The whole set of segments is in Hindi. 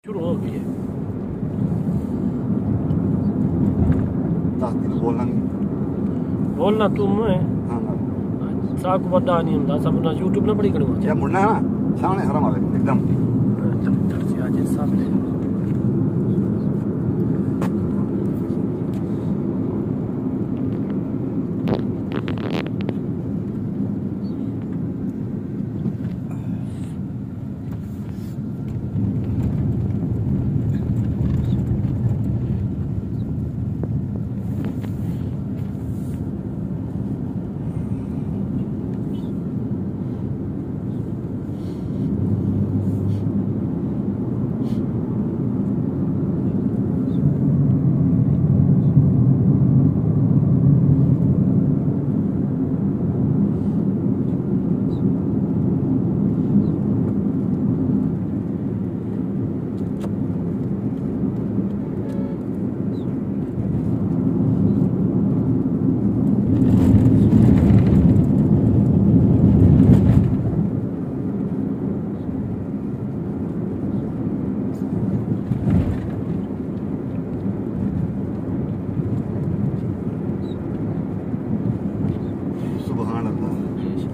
शुरू हो गई है। 10 दिन बोलना तुम है हाँ साग बड़ा नहीं होता सब ना यूट्यूब ना बड़ी करूँगा क्या मुड़ना है ना सामने हरम आवे एकदम से आज सामने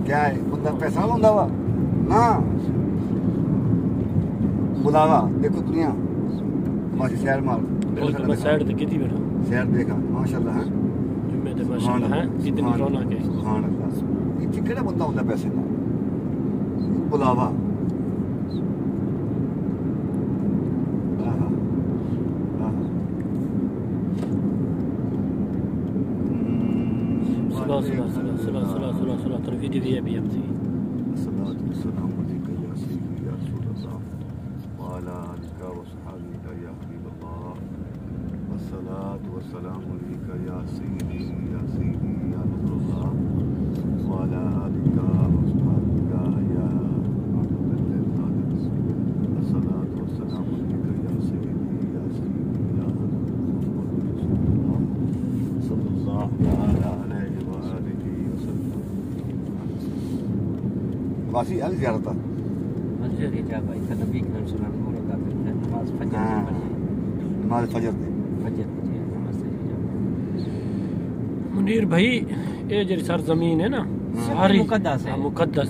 क्या है बंदा पैसा लाउंदा वा ना बुलावा देखो दुनिया मासी सैर मार मैं साइड ते कितनी बैठा सैर देखा माशाल्लाह है जुम्मे ते माशाल्लाह है कितनी रौनक है सुभान अल्लाह इत्थे केड़ा बंदा हुंदा पैसे दा बुलावा सुला तरफीदी भी है बीएमसी सल्लल्लाहु अलैहि या सय्यदी या रसूल अल्लाह व अला आलिका व सहाबिका या हबीब अल्लाह वस्सलातु वस्सलामु अलैका या सय्यदी या नूर अल्लाह व अला आलिका व सहाबिका या वस्सलातु वस्सलामु अलैका या सय्यदी या सल्लल्लाहु अलैहि व आलिहि वसल्लम वासी अल ज़ियारत मस्जिद के जा भाई नबी करीम सल्लल्लाहु अलैहि वसल्लम ने नमाज फजर नमाज फजर दे मुनीर भाई ये जरी सरजमीन है ना सारी मुकद्दस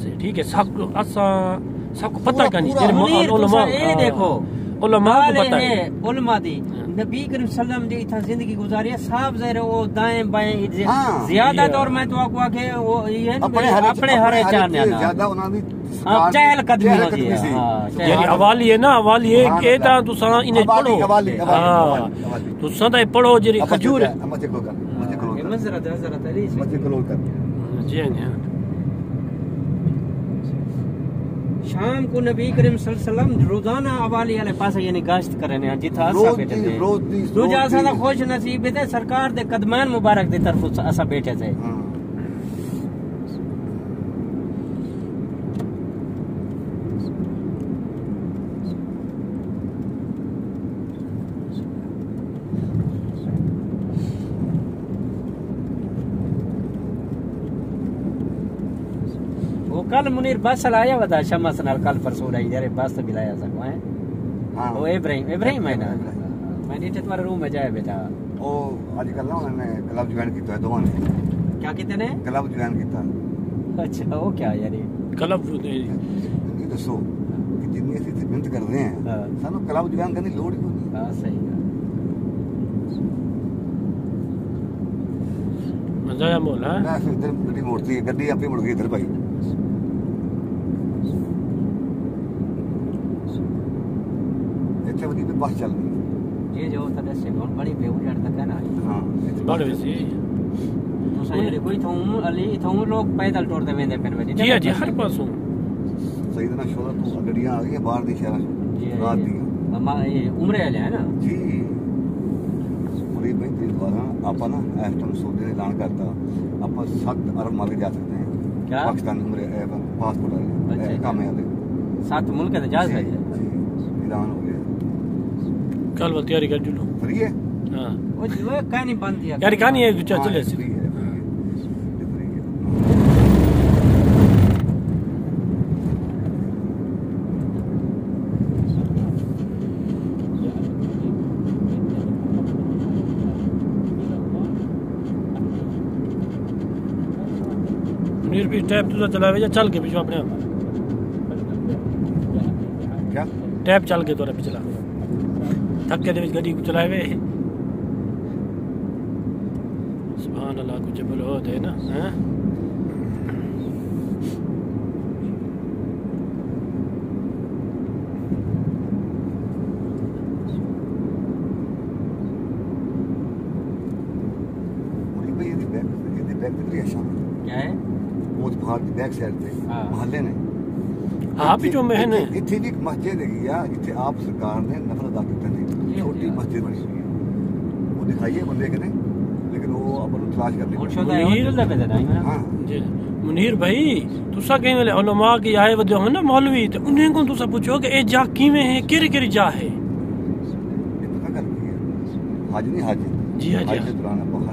है ठीक है सबको पता का नहीं तेरे उलमा ये देखो उलमा को पता है उलमा दी नबी करीम सल्लल्लाहु अलैहि वसल्लम जिंदगी गुजारी है साफ ज़ाहिर है वो दाएं बाएं ज्यादा दौर में तो आपको आके वो ये अपने हरे चाहने ना ज्यादा उना दी चहल कदमी होती है यानी हवाली है ना हवाली है के ता तुसा इने पढ़ो हां तुसा ता पढ़ो जरी खजूर मजे कर हज़रत अली मजे कलोल कर जी हां शाम को नबी करीम सल्लल्लाहु अलैहि वसल्लम रोजाना हवाली वाले पास यानी गश्त करने हैं जिथा असा बैठे थे रोज असा दा खुश नसीब है सरकार दे कदमान मुबारक दे तरफ असा बैठे थे कल मुनीर बस लाया वदा शमस नाल कल परसों आई यार बस तो मिलाया सको है हां वो इब्राहिम है ना मैं नीचे तुम्हारे रूम में जाए बेटा ओ आजकल ना उन्होंने क्लब ज्वाइन किया है दोवां ने क्या कितने ने क्लब ज्वाइन किया अच्छा वो क्या यार क्लब ये दसो कि जितनी ऐसी मेहनत कर रहे हैं सानू क्लब ज्वाइन करने लोड़ ही नहीं हां सही है मजा आया मोला ना फिर इधर बड़ी मूर्ति गड्डी आपे मुड़ गई इधर भाई वदी पे बस चल रही ये जो सदस्य कौन बड़ी बेउजाड़ तक है ना हां बड़े सी तो सही कोई थों अली थों लोग पैदल टोरते वेंदे पेन वदी जी जी हर पासों सईदना शोरा तो गड्डियां आ गई बाहर दी शहर रात दी मामा ये उम्रे वाले है ना जी पूरी भाई दिन द्वारा आपा ना एस्टन सऊदी ने ऐलान करता आपा 7 अरब माल जा सकते हैं क्या पाकिस्तान उम्रे पासपोर्ट है काम है 7 मुल्क है जा सकते हैं ऐलान हो गया कल वो तैयारी कर लो फ्री है हां वो कहानी बंद दिया यार कहानी है चले फ्री है भी टैप तुझा चलावे या चल के पिछवा अपने आप क्या टैप चल के तोरा पिछला धक्के दे विच गड्डी को चलावे सुभान अल्लाह को जबल होत है ना हैं क्या है वो बाहर दी बैक साइड पे मोहल्ले ने हां भी जो महने इथे भी एक मस्जिद है या इथे आप सरकार ने नफल अदा की थी छोटी मस्जिद बनी हुई है वो दिखाइए बंदे के ने लेकिन वो अपन तलाश करने हां जी मुनीर भाई तुसा कहीं वाले उलमा की आए वदे हो ना मौलवी ते उन्हें को तुसा पूछो कि ए जा कीवे है केरी जा है पता कर हाजी नहीं हाजी जी हाजी हाजी दुराना बहुत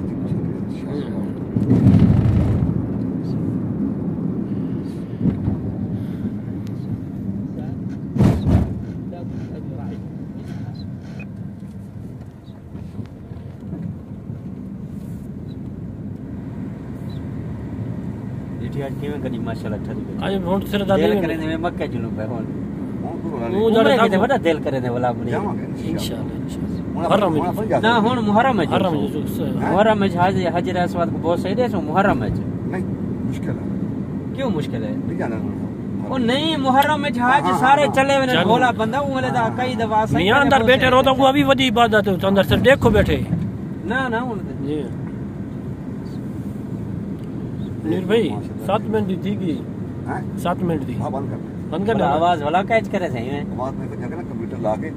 आज केवें कदी माशाल्लाह ठरी आज वोट सिर दादी करे ने मक्के जुलू पे होन वो जरा के बड़ा दिल करे ने वाला मुनी इंशाल्लाह मुहर्रम ना हुन मुहर्रम में हज असवाद को बहुत सही दे सो मुहर्रम में नहीं मुश्किल है क्यों मुश्किल है नहीं जाना ओ नहीं मुहर्रम में हज सारे चले वे भोला बंदा वो वाले दा कई दफा सही मियां अंदर बैठे रहो तो वो अभी बड़ी इबादत है अंदर से देखो बैठे ना ना हुन जी नीर भाई 7 मिनट दी थी कि 7 मिनट दी हां बंद कर आवाज वाला कैच करे सही में आवाज में जगह ना कंप्यूटर ला के